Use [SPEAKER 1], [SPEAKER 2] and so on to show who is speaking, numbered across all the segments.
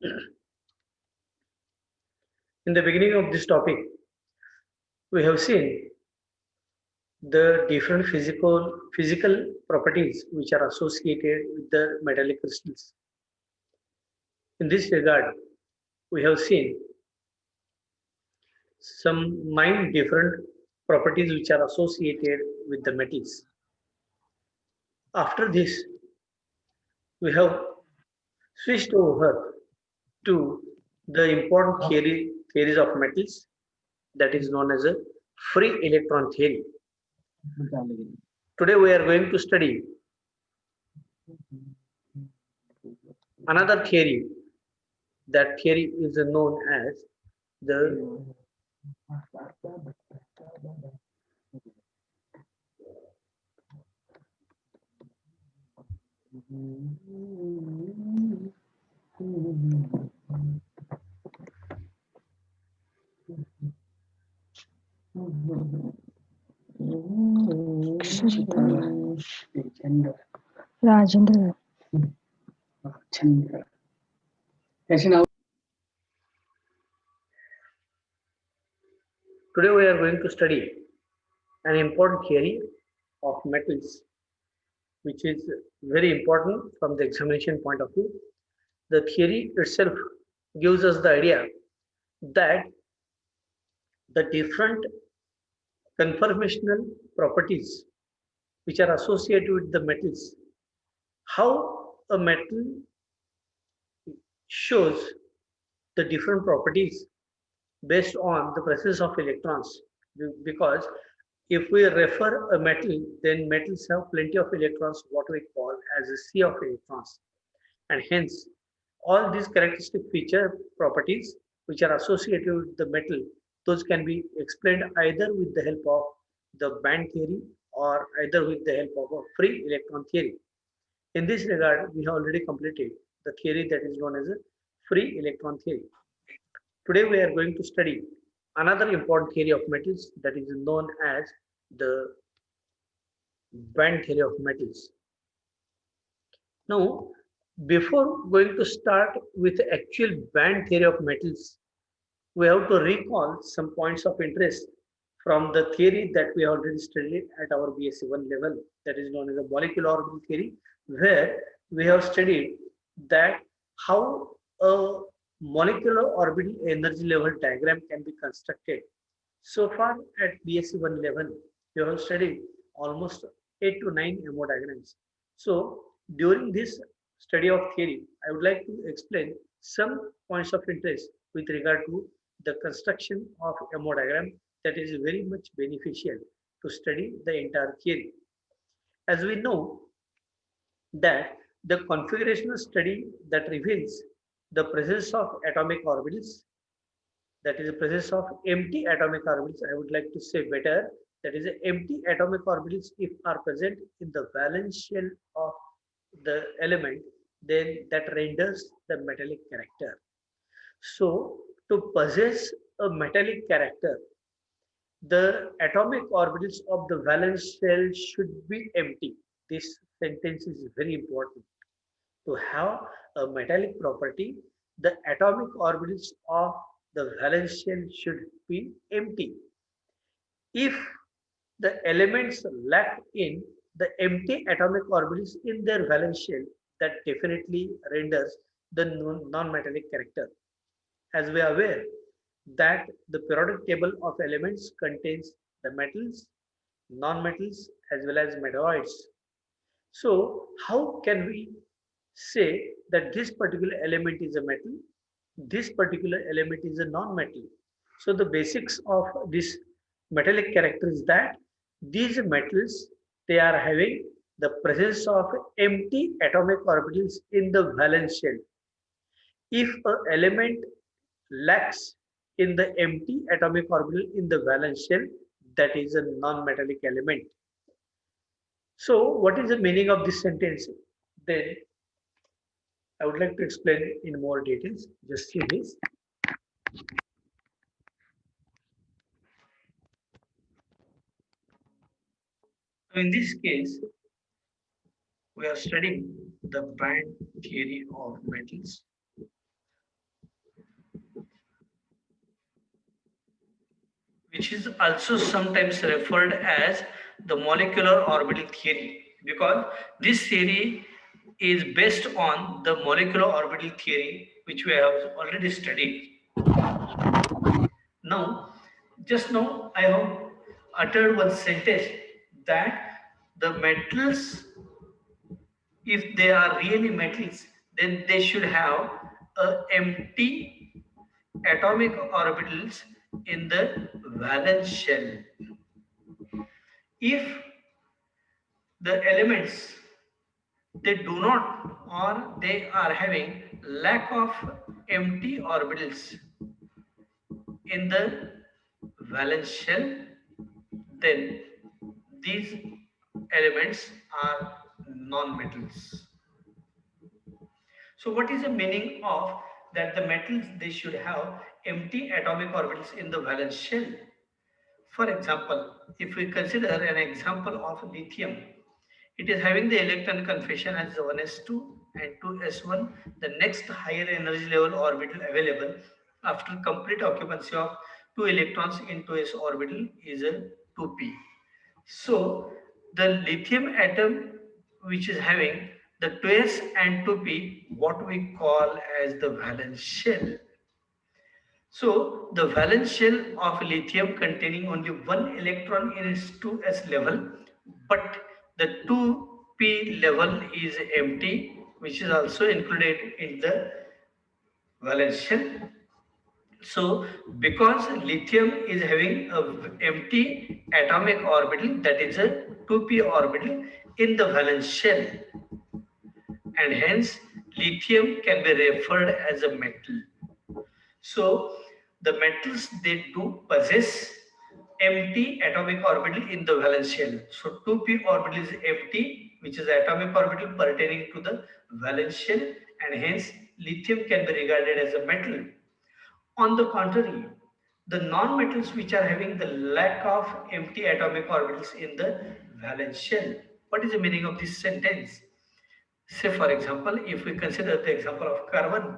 [SPEAKER 1] In the beginning of this topic, we have seen the different physical properties which are associated with the metallic crystals. In this regard, we have seen some 9 different properties which are associated with the metals. After this, we have switched over to the important theories of metals, that is known as a free electron theory. Today we are going to study another theory. That theory is known as the
[SPEAKER 2] Rajendra.
[SPEAKER 1] today we are going to study an important theory of metals, which is very important from the examination point of view. The theory itself gives us the idea that the different conformational properties which are associated with the metals, how a metal shows the different properties based on the presence of electrons. Because if we refer a metal, then metals have plenty of electrons, what we call as a sea of electrons. And hence, all these characteristic feature properties which are associated with the metal, those can be explained either with the help of the band theory or either with the help of a free electron theory. In this regard, we have already completed the theory that is known as a free electron theory. Today we are going to study another important theory of metals, that is known as the band theory of metals. Now, before going to start with the actual band theory of metals, we have to recall some points of interest from the theory that we already studied at our BSc 1 level, that is known as the molecular orbital theory, where we have studied that how a molecular orbital energy level diagram can be constructed. So far at BSc 1 level, we have studied almost 8 to 9 MO diagrams. So during this study of theory, I would like to explain some points of interest with regard to the construction of MO diagram that is very much beneficial to study the entire theory. As we know that the configurational study that reveals the presence of atomic orbitals, that is the presence of empty atomic orbitals, I would like to say better, that is empty atomic orbitals if are present in the valence shell of the element, then that renders the metallic character. So to possess a metallic character, the atomic orbitals of the valence shell should be empty. This sentence is very important. To have a metallic property, the atomic orbitals of the valence shell should be empty. If the elements lack in the empty atomic orbitals in their valence shell, that definitely renders the non-metallic character. As we are aware that the periodic table of elements contains the metals, non-metals as well as metalloids. So how can we say that this particular element is a metal, this particular element is a non-metal? So the basics of this metallic character is that these metals, they are having the presence of empty atomic orbitals in the valence shell. If an element lacks in the empty atomic orbital in the valence shell, that is a non-metallic element. So what is the meaning of this sentence? Then I would like to explain in more details. Just see this. So in this case, we are studying the band theory of metals. which is also sometimes referred as the molecular orbital theory, because this theory is based on the molecular orbital theory which we have already studied. Now, just now I have uttered one sentence that the metals, if they are really metals, then they should have a empty atomic orbitals in the valence shell. If the elements they do not, or they are having lack of empty orbitals in the valence shell, then these elements are non-metals. So what is the meaning of that the metals they should have empty atomic orbitals in the valence shell? For example, if we consider an example of lithium, it is having the electron configuration as 1s2 and 2s1, the next higher energy level orbital available after complete occupancy of 2 electrons in 2s orbital is a 2p. So the lithium atom which is having the 2s and 2p, what we call as the valence shell. So the valence shell of lithium containing only one electron in its 2s level, but the 2p level is empty, which is also included in the valence shell. So because lithium is having a empty atomic orbital, that is a 2p orbital in the valence shell, and hence lithium can be referred as a metal. So the metals they do possess empty atomic orbital in the valence shell. So 2p orbital is empty, which is atomic orbital pertaining to the valence shell, and hence lithium can be regarded as a metal. On the contrary, the non-metals which are having the lack of empty atomic orbitals in the valence shell. What is the meaning of this sentence? Say for example, if we consider the example of carbon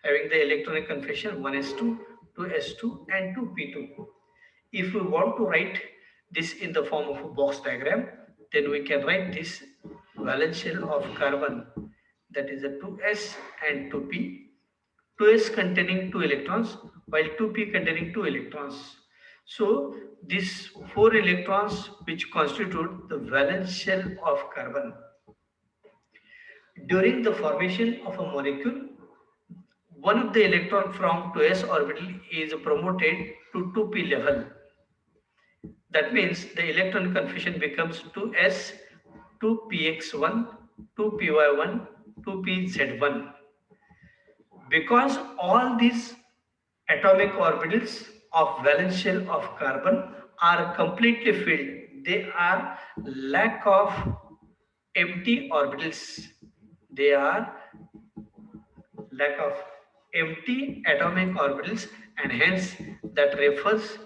[SPEAKER 1] having the electronic configuration 1s2, 2s2 and 2p2. If we want to write this in the form of a box diagram, then we can write this valence shell of carbon, that is a 2s and 2p, 2s containing 2 electrons while 2p containing 2 electrons. So these 4 electrons which constitute the valence shell of carbon. During the formation of a molecule, one of the electron from 2s orbital is promoted to 2p level. That means the electron configuration becomes 2s, 2px1, 2py1, 2pz1. Because all these atomic orbitals of valence shell of carbon are completely filled, they are lack of empty orbitals. They are lack of empty atomic orbitals, and hence that refers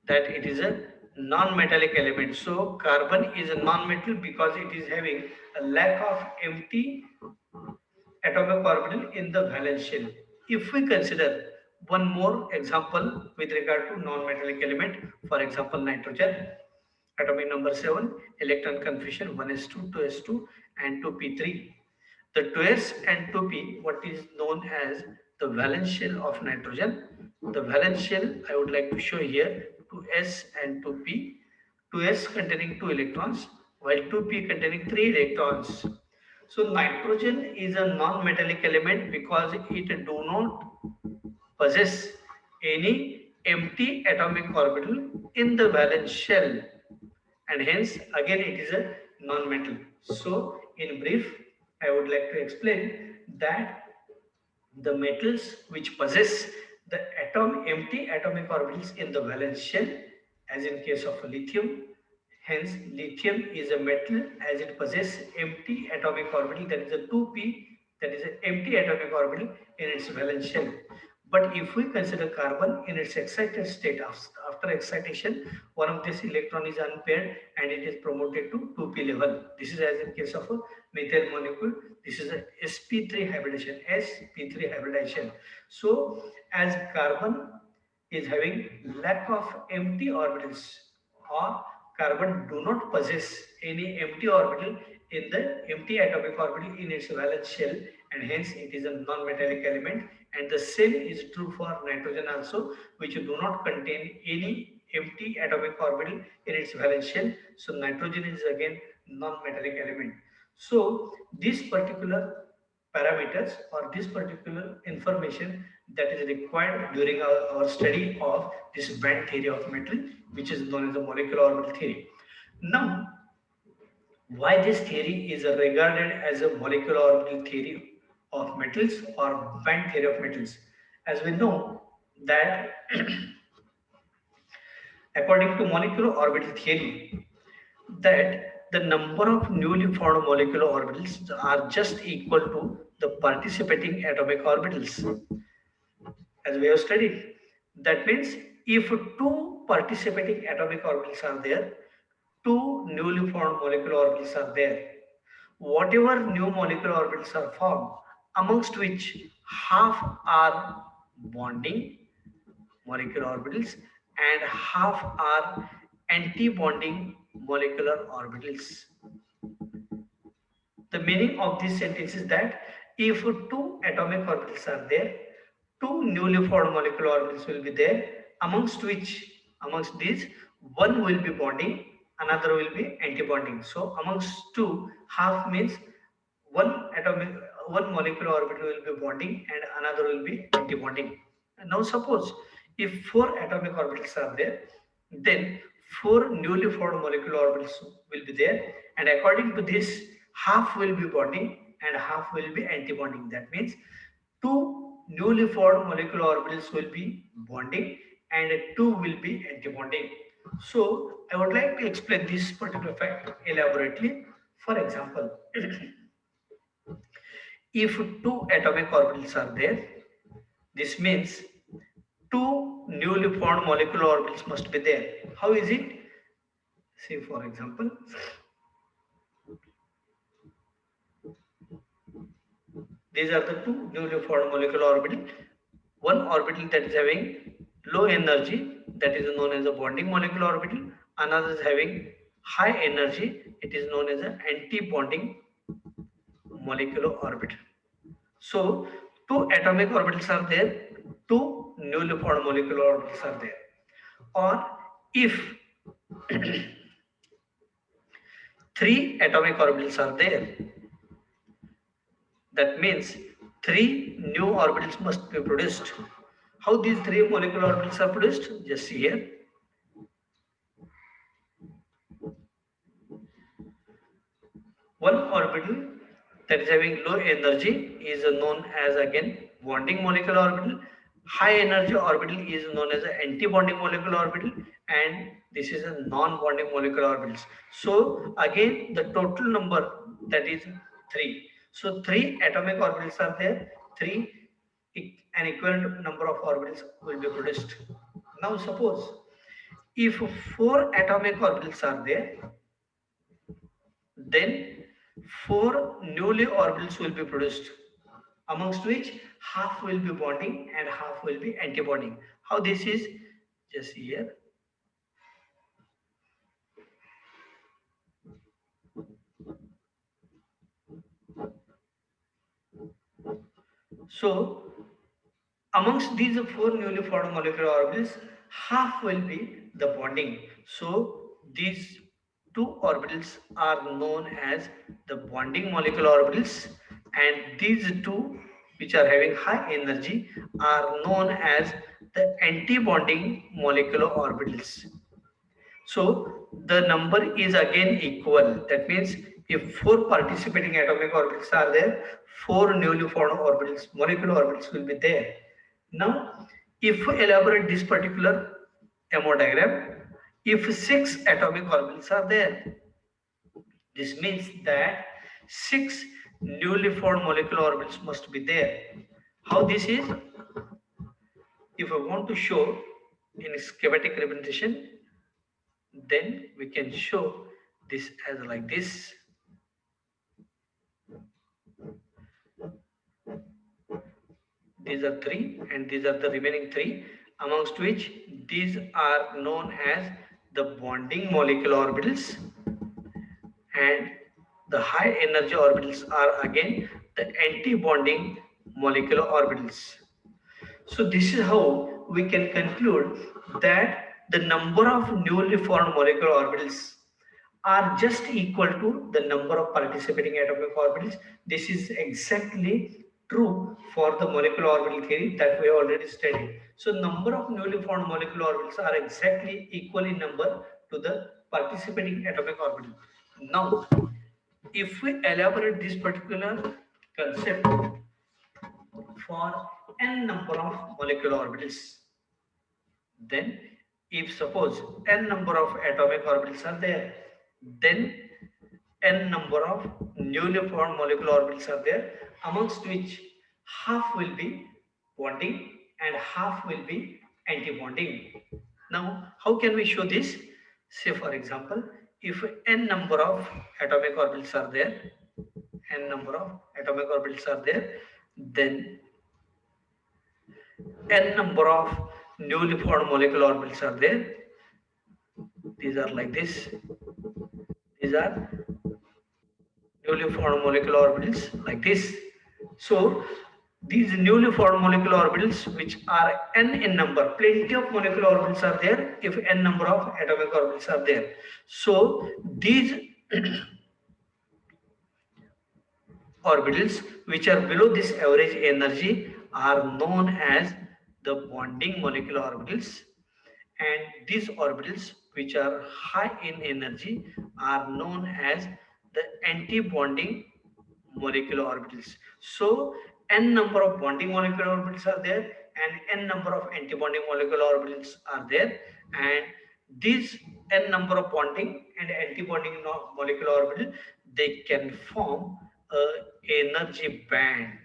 [SPEAKER 1] that it is a non-metallic element. So carbon is a non-metal because it is having a lack of empty atomic orbital in the valence shell. If we consider one more example with regard to non-metallic element, for example nitrogen, atomic number 7, electron configuration 1s2, 2s2 and 2p3. The 2s and 2p, what is known as the valence shell of nitrogen. The valence shell I would like to show here, 2s and 2p. 2s containing 2 electrons while 2p containing 3 electrons. So nitrogen is a non-metallic element because it do not possess any empty atomic orbital in the valence shell, and hence again it is a non-metal. So in brief, I would like to explain that the metals which possess the empty atomic orbitals in the valence shell, as in case of lithium, hence lithium is a metal as it possesses empty atomic orbital, that is a 2p, that is an empty atomic orbital in its valence shell. But if we consider carbon in its excited state, after excitation, one of this electron is unpaired and it is promoted to 2p level. This is as in case of a methyl molecule. This is a sp3 hybridization, sp3 hybridization. So as carbon is having lack of empty orbitals, or carbon do not possess any empty orbital in the empty atomic orbital in its valence shell, and hence it is a non-metallic element. And the same is true for nitrogen also, which do not contain any empty atomic orbital in its valence shell. So nitrogen is again non-metallic element. So this particular parameters or this particular information that is required during our study of this band theory of metal, which is known as the molecular orbital theory. Now, why this theory is regarded as a molecular orbital theory of metals or band theory of metals? As we know that according to molecular orbital theory, that the number of newly formed molecular orbitals are just equal to the participating atomic orbitals, as we have studied. That means if two participating atomic orbitals are there, two newly formed molecular orbitals are there, whatever new molecular orbitals are formed, amongst which half are bonding molecular orbitals and half are anti-bonding molecular orbitals. The meaning of this sentence is that if two atomic orbitals are there, two newly formed molecular orbitals will be there, amongst these one will be bonding, another will be anti-bonding. So amongst two, half means one atomic one molecular orbital will be bonding and another will be anti-bonding. And now suppose if four atomic orbitals are there, then four newly formed molecular orbitals will be there, and according to this, half will be bonding and half will be anti-bonding. That means two newly formed molecular orbitals will be bonding and two will be anti-bonding. So I would like to explain this particular fact elaborately. For example, if two atomic orbitals are there, this means two newly formed molecular orbitals must be there. How is it? See, for example, these are the two newly formed molecular orbitals. One orbital that is having low energy, that is known as a bonding molecular orbital. Another is having high energy, it is known as an anti-bonding molecular orbital. So, two atomic orbitals are there, two newly formed molecular orbitals are there. Or if three atomic orbitals are there, that means three new orbitals must be produced. How these three molecular orbitals are produced? Just see here. One orbital that is having low energy is known as again bonding molecular orbital. High energy orbital is known as an anti-bonding molecular orbital, and this is a non-bonding molecular orbitals. So again the total number, that is 3. So 3 atomic orbitals are there, 3 an equivalent number of orbitals will be produced. Now suppose if 4 atomic orbitals are there, then 4 newly orbitals will be produced, amongst which half will be bonding and half will be anti-bonding. How this is? Just here. So amongst these 4 newly formed molecular orbitals, half will be the bonding. So these two orbitals are known as the bonding molecular orbitals, and these two which are having high energy are known as the anti-bonding molecular orbitals. So the number is again equal. That means if 4 participating atomic orbitals are there, 4 newly formed orbitals, molecular orbitals will be there. Now, if we elaborate this particular MO diagram, if 6 atomic orbitals are there, this means that 6 newly formed molecular orbitals must be there. How this is? If I want to show in schematic representation, then we can show this as like this. These are 3 and these are the remaining 3. amongst which these are known as the bonding molecular orbitals, and the high energy orbitals are again the anti-bonding molecular orbitals. So this is how we can conclude that the number of newly formed molecular orbitals are just equal to the number of participating atomic orbitals. This is exactly true for the molecular orbital theory that we already studied. So number of newly formed molecular orbitals are exactly equal in number to the participating atomic orbital. Now, if we elaborate this particular concept for n number of molecular orbitals, then if suppose n number of atomic orbitals are there, then n number of newly formed molecular orbitals are there, amongst which half will be bonding and half will be anti-bonding. Now how can we show this? Say for example, if n number of atomic orbitals are there, n number of atomic orbitals are there, then n number of newly formed molecular orbitals are there. These are like this. These are newly formed molecular orbitals like this. So these newly formed molecular orbitals, which are n in number, plenty of molecular orbitals are there if n number of atomic orbitals are there. So these orbitals which are below this average energy are known as the bonding molecular orbitals, and these orbitals which are high in energy are known as the anti-bonding molecular orbitals. So n number of bonding molecular orbitals are there and n number of anti-bonding molecular orbitals are there, and these n number of bonding and anti-bonding molecular orbital, they can form a energy band.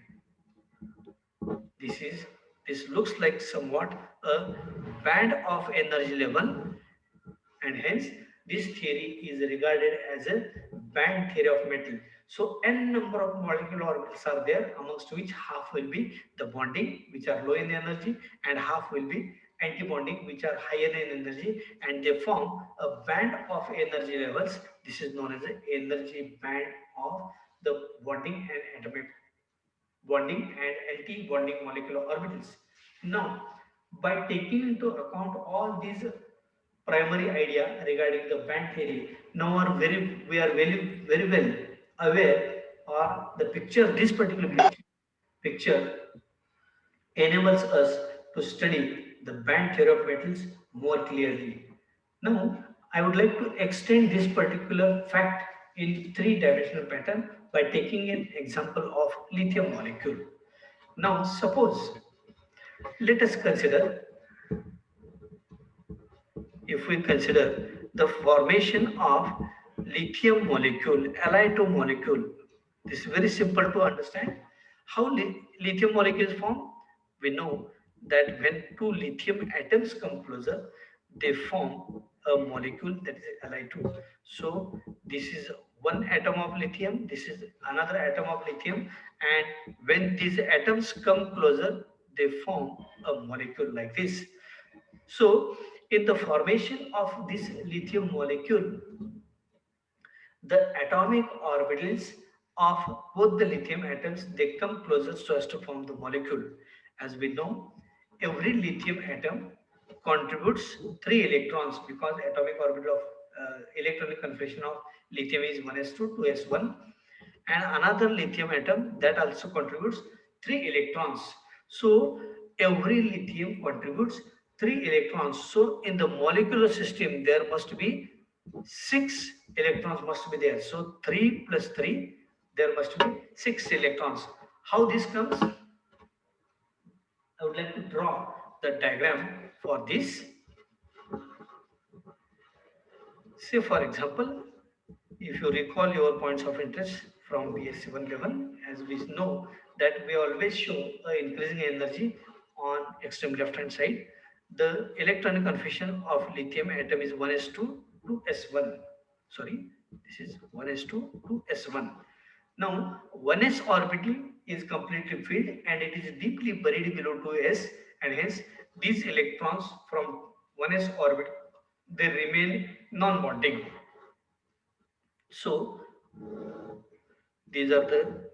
[SPEAKER 1] This looks like somewhat a band of energy level, and hence this theory is regarded as a band theory of metal. So n number of molecular orbitals are there, amongst which half will be the bonding which are low in energy and half will be anti-bonding which are higher in energy, and they form a band of energy levels. This is known as the energy band of the bonding and atomic bonding and anti-bonding molecular orbitals. Now, by taking into account all these primary idea regarding the band theory, now we are very well aware, or the picture, this particular picture enables us to study the band theory of metals more clearly. Now, I would like to extend this particular fact in three-dimensional pattern by taking an example of lithium molecule. Now, suppose, let us consider, if we consider the formation of lithium molecule, Li2 molecule, this is very simple to understand. How lithium molecule is formed? We know that when two lithium atoms come closer, they form a molecule that is Li2. So this is one atom of lithium, this is another atom of lithium, and when these atoms come closer, they form a molecule like this. So, in the formation of this lithium molecule, the atomic orbitals of both the lithium atoms, they come closer so as to form the molecule. As we know, every lithium atom contributes 3 electrons, because atomic orbital of electronic configuration of lithium is 1s2, 2s1, and another lithium atom that also contributes 3 electrons. So every lithium contributes 3 electrons. So in the molecular system there must be 6 electrons must be there. So 3 plus 3, there must be 6 electrons. How this comes? I would like to draw the diagram for this. Say for example, if you recall your points of interest from BSc 1 level, as we know that we always show increasing energy on extreme left hand side. The electronic configuration of lithium atom is 1s2 to s1. Sorry, this is 1s2 to s1. Now 1s orbital is completely filled and it is deeply buried below 2s, and hence these electrons from 1s orbit, they remain non-bonding. So these are the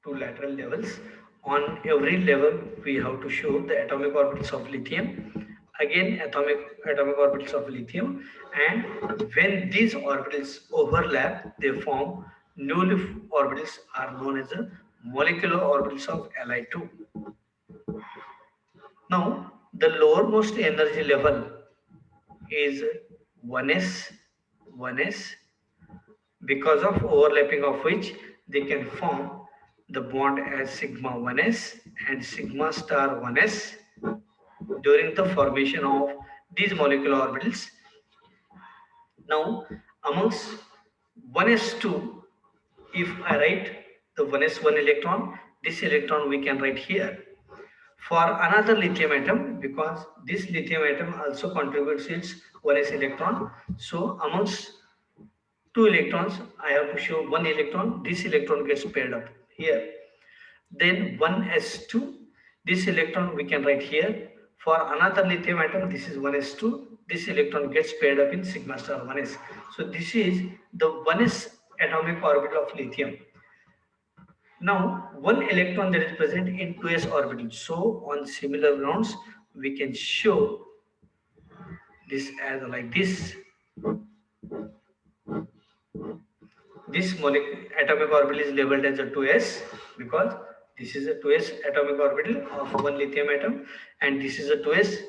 [SPEAKER 1] two lateral levels. On every level we have to show the atomic orbitals of lithium, again atomic orbitals of lithium, and when these orbitals overlap they form new orbitals are known as the molecular orbitals of Li2. Now the lowermost energy level is 1s 1s, because of overlapping of which they can form the bond as sigma 1s and sigma star 1s during the formation of these molecular orbitals. Now amongst 1s2, if I write the 1s1 electron, this electron we can write here for another lithium atom, because this lithium atom also contributes its 1s electron. So amongst two electrons I have to show one electron, this electron gets paired up here. Then 1s2, this electron we can write here for another lithium atom, this is 1s2, this electron gets paired up in sigma star 1s. So this is the 1s atomic orbital of lithium. Now one electron that is present in 2s orbital, so on similar grounds we can show this as like this. This atomic orbital is labeled as a 2s because this is a 2s atomic orbital of one lithium atom, and this is a 2s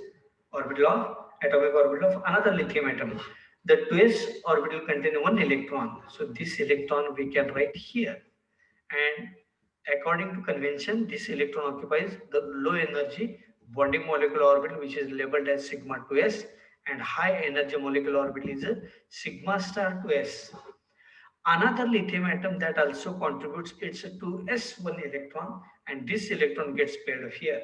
[SPEAKER 1] orbital of atomic orbital of another lithium atom. The 2s orbital contains one electron, so this electron we can write here, and according to convention this electron occupies the low energy bonding molecular orbital which is labeled as sigma 2s, and high energy molecular orbital is a sigma star 2s. Another lithium atom that also contributes its to s1 electron, and this electron gets paired up here.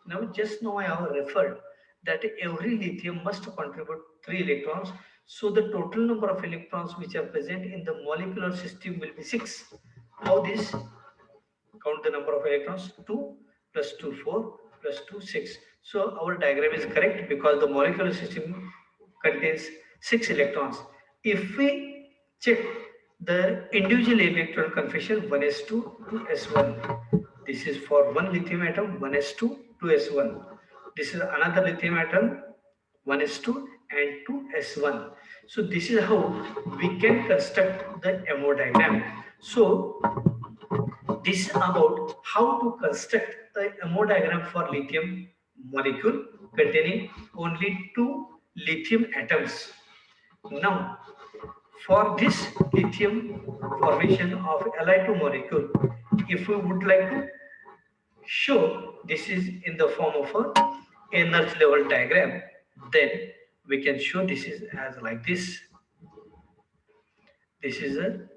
[SPEAKER 1] Now just now I have referred that every lithium must contribute 3 electrons, so the total number of electrons which are present in the molecular system will be 6. How this? Count the number of electrons: 2 plus 2 4 plus 2 6. So our diagram is correct because the molecular system contains 6 electrons. If we check the individual electron configuration, 1s2 to s1, this is for one lithium atom 1s2 to s1, this is another lithium atom 1s2 and 2s1. So this is how we can construct the MO diagram. So this is about how to construct the MO diagram for lithium molecule containing only 2 lithium atoms. Now, for this lithium formation of Li2 molecule, if we would like to show this is in the form of a energy level diagram, then we can show this is as like this. This is a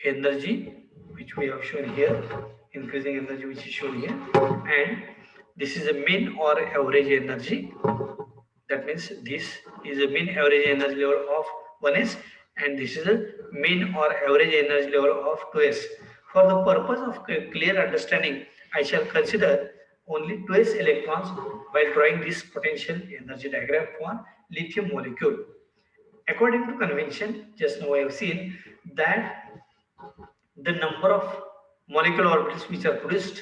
[SPEAKER 1] energy which we have shown here, increasing energy which is shown here, and this is a mean or average energy. That means this is a mean average energy level of 1s, and this is a mean or average energy level of 2s. For the purpose of clear understanding, I shall consider only 2s electrons while drawing this potential energy diagram for lithium molecule. According to convention, just now I have seen that the number of molecular orbitals which are produced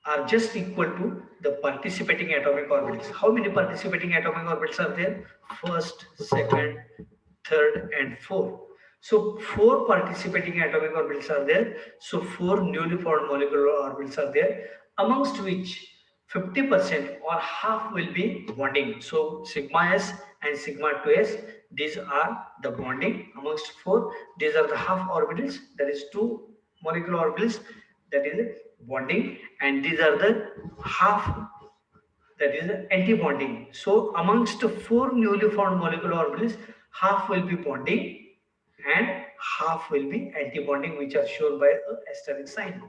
[SPEAKER 1] are just equal to the participating atomic orbitals. How many participating atomic orbitals are there? First, second, third, and fourth. So 4 participating atomic orbitals are there. So 4 newly formed molecular orbitals are there, amongst which 50% or half will be bonding. So sigma s and sigma 2s, these are the bonding amongst 4. These are the half orbitals, that is 2 molecular orbitals, that is bonding, and these are the half, that is anti-bonding. So amongst 4 newly formed molecular orbitals, half will be bonding and half will be anti-bonding, which are shown by a asterisk sign.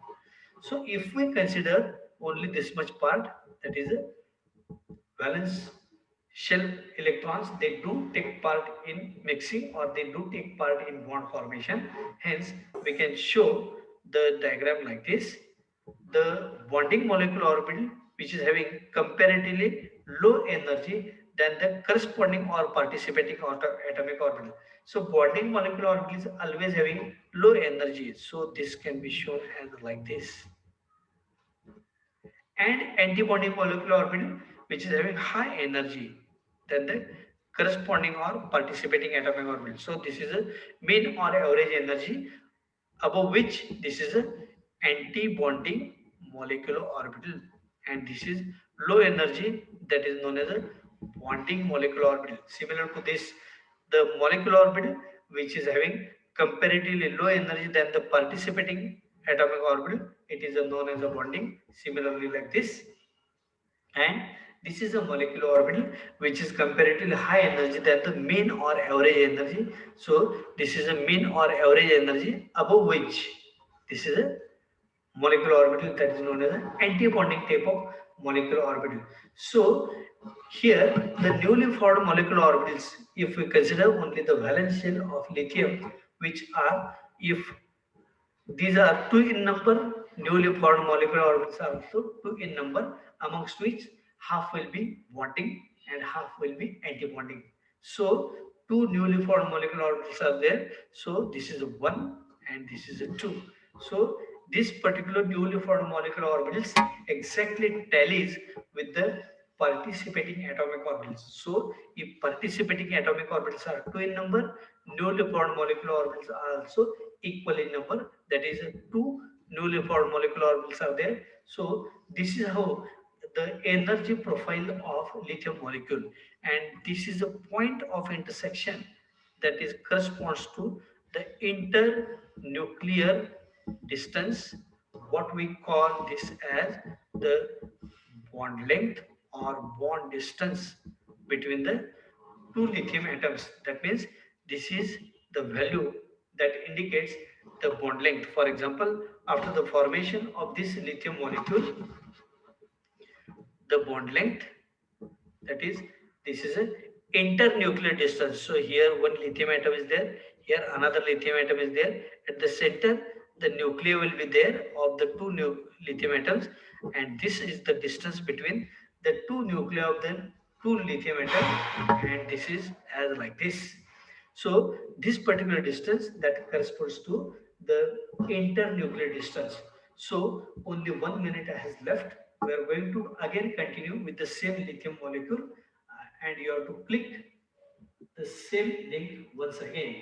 [SPEAKER 1] So if we consider only this much part, that is a valence shell electrons, they do take part in mixing or they do take part in bond formation. Hence we can show the diagram like this. The bonding molecular orbital
[SPEAKER 2] which is having comparatively low energy than the corresponding or participating atomic orbital. So bonding molecular orbital is always having low energy, so this can be shown as like this. And antibonding molecular orbital which is having high energy than the corresponding or participating atomic orbital. So this is a mean or average energy above which this is a anti-bonding molecular orbital, and this is low energy that is known as a bonding molecular orbital. Similar to this, the molecular orbital which is having comparatively low energy than the participating atomic orbital, it is known as a bonding. Similarly like this, and this is a molecular orbital which is comparatively high energy than the mean or average energy. So this is a mean or average energy above which this is a molecular orbital that is known as an anti-bonding type of molecular orbital. So here the newly formed molecular orbitals, if we consider only the valence shell of lithium, which are, if these are two in number, newly formed molecular orbitals are also two in number, amongst which half will be bonding and half will be anti-bonding. So two newly formed molecular orbitals are there. So this is a one and this is a two. So this particular newly formed molecular orbitals exactly tallies with the participating atomic orbitals. So if participating atomic orbitals are two in number, newly formed molecular orbitals are also equal in number. That is, two newly formed molecular orbitals are there. So this is how the energy profile of lithium molecule, and this is a point of intersection that is corresponds to the internuclear distance. What we call this as the bond length or bond distance between the two lithium atoms. That means this is the value that indicates the bond length. For example, after the formation of this lithium molecule, the bond length, that is, this is a internuclear distance. So here one lithium atom is there, here another lithium atom is there, at the center the nuclei will be there of the two lithium atoms, and this is the distance between the two nuclei of the two lithium atom, and this is as like this. So this particular distance that corresponds to the internuclear distance. So only 1 minute has left. We are going to again continue with the same lithium molecule, and you have to click the same link once again.